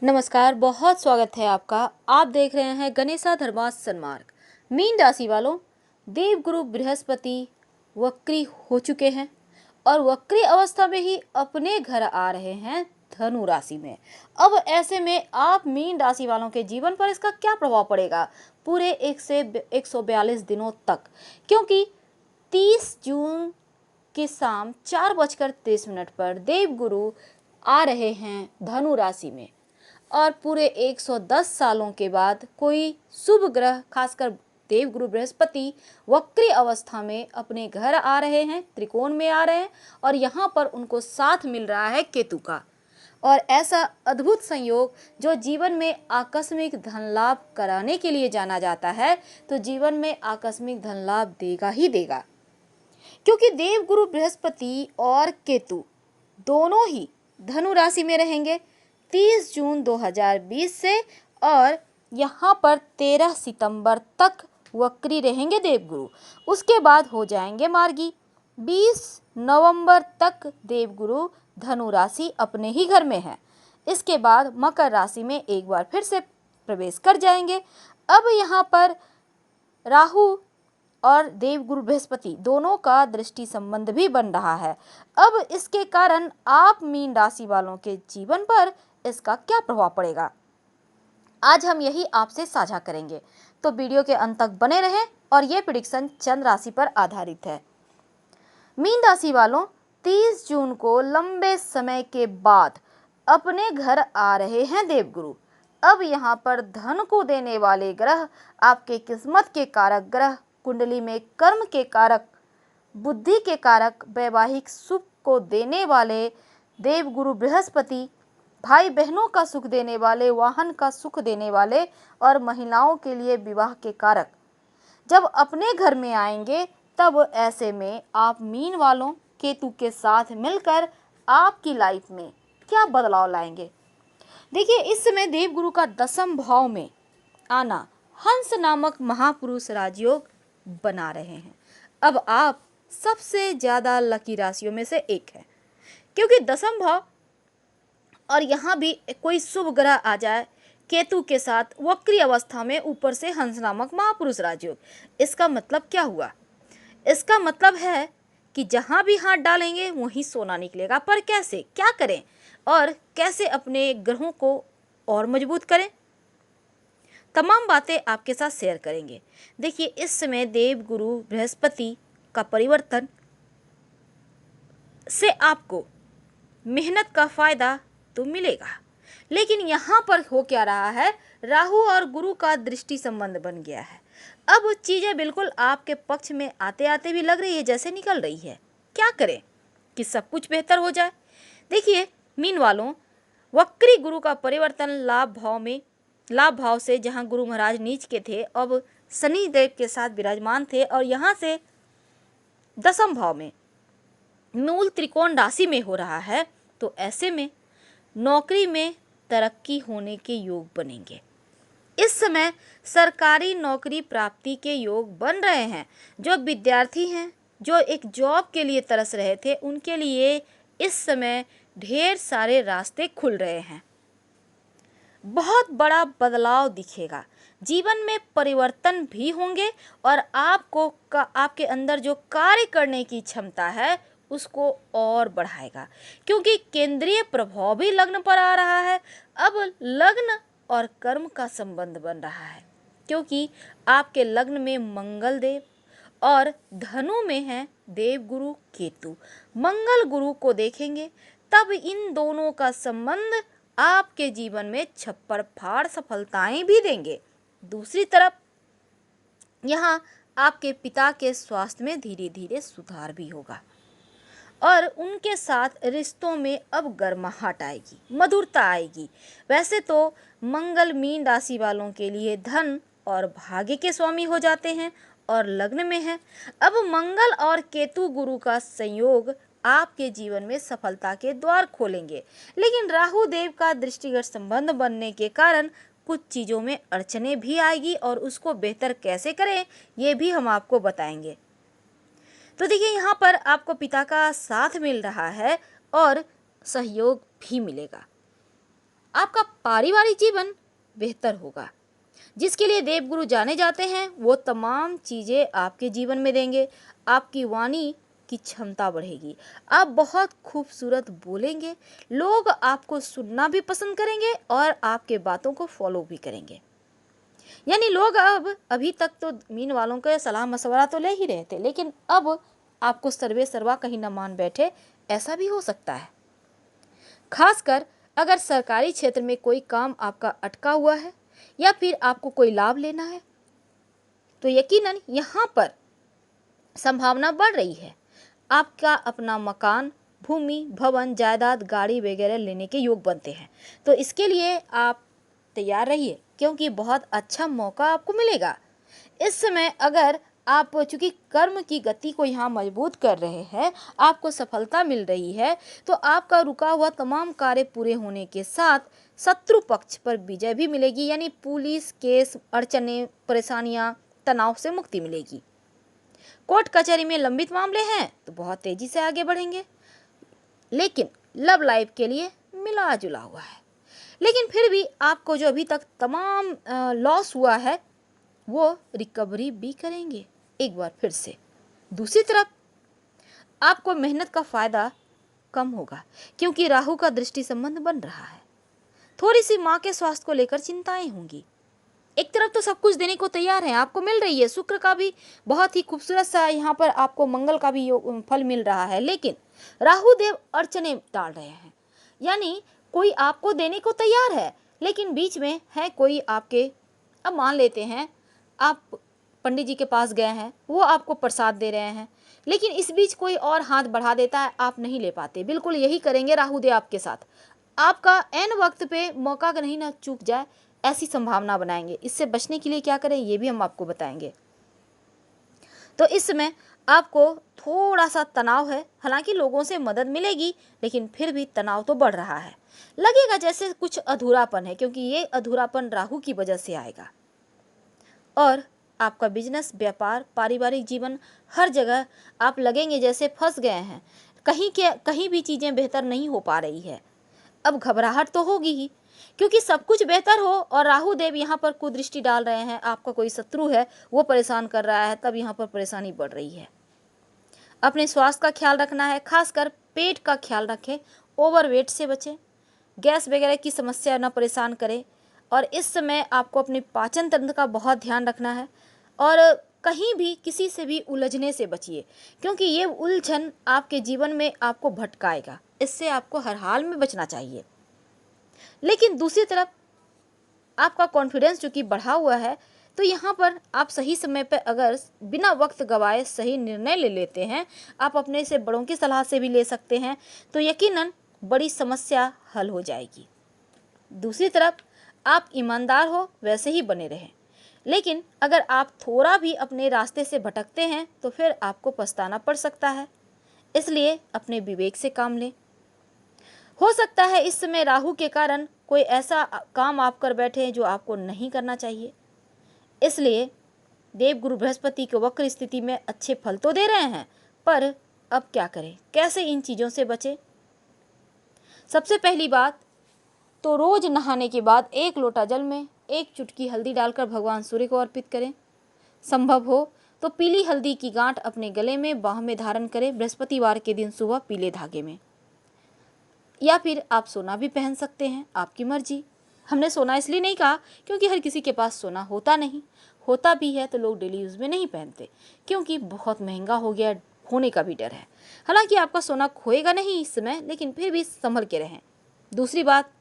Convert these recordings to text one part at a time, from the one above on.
नमस्कार, बहुत स्वागत है आपका। आप देख रहे हैं गणेशा धर्मार्थ सन्मार्ग। मीन राशि वालों, देवगुरु बृहस्पति वक्री हो चुके हैं और वक्री अवस्था में ही अपने घर आ रहे हैं धनु राशि में। अब ऐसे में आप मीन राशि वालों के जीवन पर इसका क्या प्रभाव पड़ेगा पूरे 142 दिनों तक, क्योंकि 30 जून की शाम 4:23 पर देवगुरु आ रहे हैं धनु राशि में और पूरे 110 सालों के बाद कोई शुभ ग्रह, खासकर देवगुरु बृहस्पति वक्री अवस्था में अपने घर आ रहे हैं, त्रिकोण में आ रहे हैं और यहाँ पर उनको साथ मिल रहा है केतु का। और ऐसा अद्भुत संयोग जो जीवन में आकस्मिक धन लाभ कराने के लिए जाना जाता है, तो जीवन में आकस्मिक धन लाभ देगा ही देगा, क्योंकि देवगुरु बृहस्पति और केतु दोनों ही धनु राशि में रहेंगे 30 जून 2020 से और यहाँ पर 13 सितंबर तक वक्री रहेंगे देवगुरु। उसके बाद हो जाएंगे मार्गी। 20 नवंबर तक देवगुरु धनु राशि अपने ही घर में है। इसके बाद मकर राशि में एक बार फिर से प्रवेश कर जाएंगे। अब यहाँ पर राहु और देवगुरु बृहस्पति दोनों का दृष्टि संबंध भी बन रहा है। अब इसके कारण आप मीन राशि वालों के जीवन पर इसका क्या प्रभाव पड़ेगा, आज हम यही आपसे साझा करेंगे। तो वीडियो के अंत तक बने रहें और ये प्रेडिक्शन चंद्र राशि पर आधारित है। मीन राशि वालों, 30 जून को लंबे समय के बाद अपने घर आ रहे हैं देवगुरु। अब यहाँ पर धन को देने वाले ग्रह, आपके किस्मत के कारक ग्रह, कुंडली में कर्म के कारक, बुद्धि के कारक, वैवाहिक सुख को देने वाले देवगुरु बृहस्पति, भाई बहनों का सुख देने वाले, वाहन का सुख देने वाले और महिलाओं के लिए विवाह के कारक जब अपने घर में आएंगे, तब ऐसे में आप मीन वालों केतु के साथ मिलकर आपकी लाइफ में क्या बदलाव लाएंगे। देखिए, इस समय देवगुरु का 10वें भाव में आना हंस नामक महापुरुष राजयोग बना रहे हैं। अब आप सबसे ज्यादा लकी राशियों में से एक है, क्योंकि 10वां भाव और यहाँ भी कोई शुभ ग्रह आ जाए केतु के साथ वक्री अवस्था में, ऊपर से हंस नामक महापुरुष राजयोग। इसका मतलब क्या हुआ? इसका मतलब है कि जहाँ भी हाथ डालेंगे वहीं सोना निकलेगा। पर कैसे, क्या करें और कैसे अपने ग्रहों को और मजबूत करें, तमाम बातें आपके साथ शेयर करेंगे। देखिए, इस समय देवगुरु बृहस्पति का परिवर्तन से आपको मेहनत का फायदा तो मिलेगा, लेकिन यहाँ पर हो क्या रहा है, राहु और गुरु का दृष्टि संबंध बन गया है। अब चीजें बिल्कुल आपके पक्ष में आते आते भी लग रही है जैसे निकल रही है। क्या करें कि सब कुछ बेहतर हो जाए? देखिए मीन वालों, वक्री गुरु का परिवर्तन लाभ भाव से, जहाँ गुरु महाराज नीच के थे, अब शनि देव के साथ विराजमान थे और यहाँ से 10वें भाव में मूल त्रिकोण राशि में हो रहा है। तो ऐसे में नौकरी में तरक्की होने के योग बनेंगे। इस समय सरकारी नौकरी प्राप्ति के योग बन रहे हैं। जो विद्यार्थी हैं, जो एक जॉब के लिए तरस रहे थे, उनके लिए इस समय ढेर सारे रास्ते खुल रहे हैं। बहुत बड़ा बदलाव दिखेगा, जीवन में परिवर्तन भी होंगे और आपके अंदर जो कार्य करने की क्षमता है उसको और बढ़ाएगा, क्योंकि केंद्रीय प्रभाव भी लग्न पर आ रहा है। अब लग्न और कर्म का संबंध बन रहा है, क्योंकि आपके लग्न में मंगल देव और धनु में है देवगुरु केतु। मंगल गुरु को देखेंगे, तब इन दोनों का संबंध आपके जीवन में छप्पर फाड़ सफलताएं भी देंगे। दूसरी तरफ यहाँ आपके पिता के स्वास्थ्य में धीरे धीरे सुधार भी होगा और उनके साथ रिश्तों में अब गर्माहट आएगी, मधुरता आएगी। वैसे तो मंगल मीन राशि वालों के लिए धन और भाग्य के स्वामी हो जाते हैं और लग्न में है। अब मंगल और केतु गुरु का संयोग आपके जीवन में सफलता के द्वार खोलेंगे, लेकिन राहु देव का दृष्टिगत संबंध बनने के कारण कुछ चीज़ों में अड़चने भी आएगी और उसको बेहतर कैसे करें ये भी हम आपको बताएंगे। तो देखिए, यहाँ पर आपको पिता का साथ मिल रहा है और सहयोग भी मिलेगा। आपका पारिवारिक जीवन बेहतर होगा। जिसके लिए देवगुरु जाने जाते हैं वो तमाम चीज़ें आपके जीवन में देंगे। आपकी वाणी की क्षमता बढ़ेगी, आप बहुत खूबसूरत बोलेंगे, लोग आपको सुनना भी पसंद करेंगे और आपके बातों को फॉलो भी करेंगे। यानी लोग अब अभी तक तो मीन वालों का सलाह मशवरा तो ले ही रहे थे, लेकिन अब आपको सर्वे सर्वा कहीं न मान बैठे, ऐसा भी हो सकता है। खासकर अगर सरकारी क्षेत्र में कोई काम आपका अटका हुआ है या फिर आपको कोई लाभ लेना है, तो यकीनन यहाँ पर संभावना बढ़ रही है। आपका अपना मकान, भूमि, भवन, जायदाद, गाड़ी वगैरह लेने के योग बनते हैं। तो इसके लिए आप तैयार रहिए, क्योंकि बहुत अच्छा मौका आपको मिलेगा। इस समय अगर आप चूंकि कर्म की गति को यहाँ मजबूत कर रहे हैं, आपको सफलता मिल रही है, तो आपका रुका हुआ तमाम कार्य पूरे होने के साथ शत्रु पक्ष पर विजय भी मिलेगी। यानी पुलिस केस, अड़चने, परेशानियाँ, तनाव से मुक्ति मिलेगी। कोर्ट कचहरी में लंबित मामले हैं तो बहुत तेजी से आगे बढ़ेंगे। लेकिन लव लाइफ के लिए मिला जुला हुआ है, लेकिन फिर भी आपको जो अभी तक तमाम लॉस हुआ है वो रिकवरी भी करेंगे एक बार फिर से। दूसरी तरफ आपको मेहनत का फायदा कम होगा, क्योंकि राहु का दृष्टि संबंध बन रहा है। थोड़ी सी माँ के स्वास्थ्य को लेकर चिंताएं होंगी। एक तरफ तो सब कुछ देने को तैयार है, आपको मिल रही है, शुक्र का भी बहुत ही खूबसूरत सा यहाँ पर आपको मंगल का भी फल मिल रहा है, लेकिन राहु देव अड़चने डाल रहे हैं। यानी कोई आपको देने को तैयार है, लेकिन बीच में है कोई आपके, अब मान लेते हैं आप पंडित जी के पास गए हैं, वो आपको प्रसाद दे रहे हैं, लेकिन इस बीच कोई और हाथ बढ़ा देता है, आप नहीं ले पाते। बिल्कुल यही करेंगे राहु देव आपके साथ। आपका एन वक्त पे मौका नहीं ना चूक जाए, ऐसी संभावना बनाएंगे। इससे बचने के लिए क्या करें ये भी हम आपको बताएंगे। तो इस समय आपको थोड़ा सा तनाव है, हालांकि लोगों से मदद मिलेगी, लेकिन फिर भी तनाव तो बढ़ रहा है। लगेगा जैसे कुछ अधूरापन है, क्योंकि ये अधूरापन राहु की वजह से आएगा। और आपका बिजनेस, व्यापार, पारिवारिक जीवन, हर जगह आप लगेंगे जैसे फंस गए हैं। कहीं भी चीज़ें बेहतर नहीं हो पा रही है। अब घबराहट तो होगी ही, क्योंकि सब कुछ बेहतर हो और राहु देव यहाँ पर कुदृष्टि डाल रहे हैं, आपका कोई शत्रु है वो परेशान कर रहा है, तब यहाँ पर परेशानी बढ़ रही है। अपने स्वास्थ्य का ख्याल रखना है, खासकर पेट का ख्याल रखें, ओवरवेट से बचें, गैस वगैरह की समस्या न परेशान करे। और इस समय आपको अपने पाचन तंत्र का बहुत ध्यान रखना है और कहीं भी किसी से भी उलझने से बचिए, क्योंकि ये उलझन आपके जीवन में आपको भटकाएगा। इससे आपको हर हाल में बचना चाहिए। लेकिन दूसरी तरफ आपका कॉन्फिडेंस चूंकि बढ़ा हुआ है, तो यहाँ पर आप सही समय पर अगर बिना वक्त गवाए सही निर्णय ले लेते हैं, आप अपने से बड़ों की सलाह से भी ले सकते हैं, तो यकीनन बड़ी समस्या हल हो जाएगी। दूसरी तरफ आप ईमानदार हो वैसे ही बने रहें, लेकिन अगर आप थोड़ा भी अपने रास्ते से भटकते हैं तो फिर आपको पछताना पड़ सकता है। इसलिए अपने विवेक से काम लें। हो सकता है इस समय राहु के कारण कोई ऐसा काम आप कर बैठे जो आपको नहीं करना चाहिए। इसलिए देवगुरु बृहस्पति के वक्र स्थिति में अच्छे फल तो दे रहे हैं, पर अब क्या करें, कैसे इन चीज़ों से बचें। सबसे पहली बात तो रोज नहाने के बाद 1 लोटा जल में 1 चुटकी हल्दी डालकर भगवान सूर्य को अर्पित करें। संभव हो तो पीली हल्दी की गांठ अपने गले में, बाह में धारण करें बृहस्पतिवार के दिन सुबह पीले धागे में, या फिर आप सोना भी पहन सकते हैं, आपकी मर्जी। हमने सोना इसलिए नहीं कहा क्योंकि हर किसी के पास सोना होता नहीं, होता भी है तो लोग डेली यूज़ में नहीं पहनते, क्योंकि बहुत महंगा हो गया, होने का भी डर है। हालांकि आपका सोना खोएगा नहीं इस समय, लेकिन फिर भी संभल के रहें। दूसरी बात,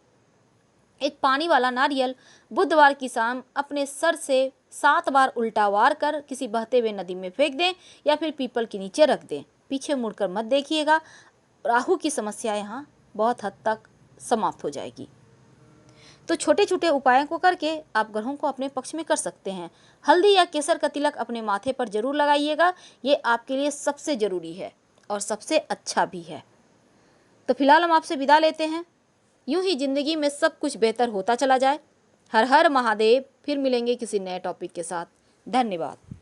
एक पानी वाला नारियल बुधवार की शाम अपने सर से 7 बार उल्टा वार कर किसी बहते हुए नदी में फेंक दें या फिर पीपल के नीचे रख दें। पीछे मुड़कर मत देखिएगा, राहु की समस्या यहाँ बहुत हद तक समाप्त हो जाएगी। तो छोटे छोटे उपायों को करके आप ग्रहों को अपने पक्ष में कर सकते हैं। हल्दी या केसर का तिलक अपने माथे पर जरूर लगाइएगा, ये आपके लिए सबसे ज़रूरी है और सबसे अच्छा भी है। तो फिलहाल हम आपसे विदा लेते हैं। यूं ही जिंदगी में सब कुछ बेहतर होता चला जाए। हर हर महादेव। फिर मिलेंगे किसी नए टॉपिक के साथ। धन्यवाद।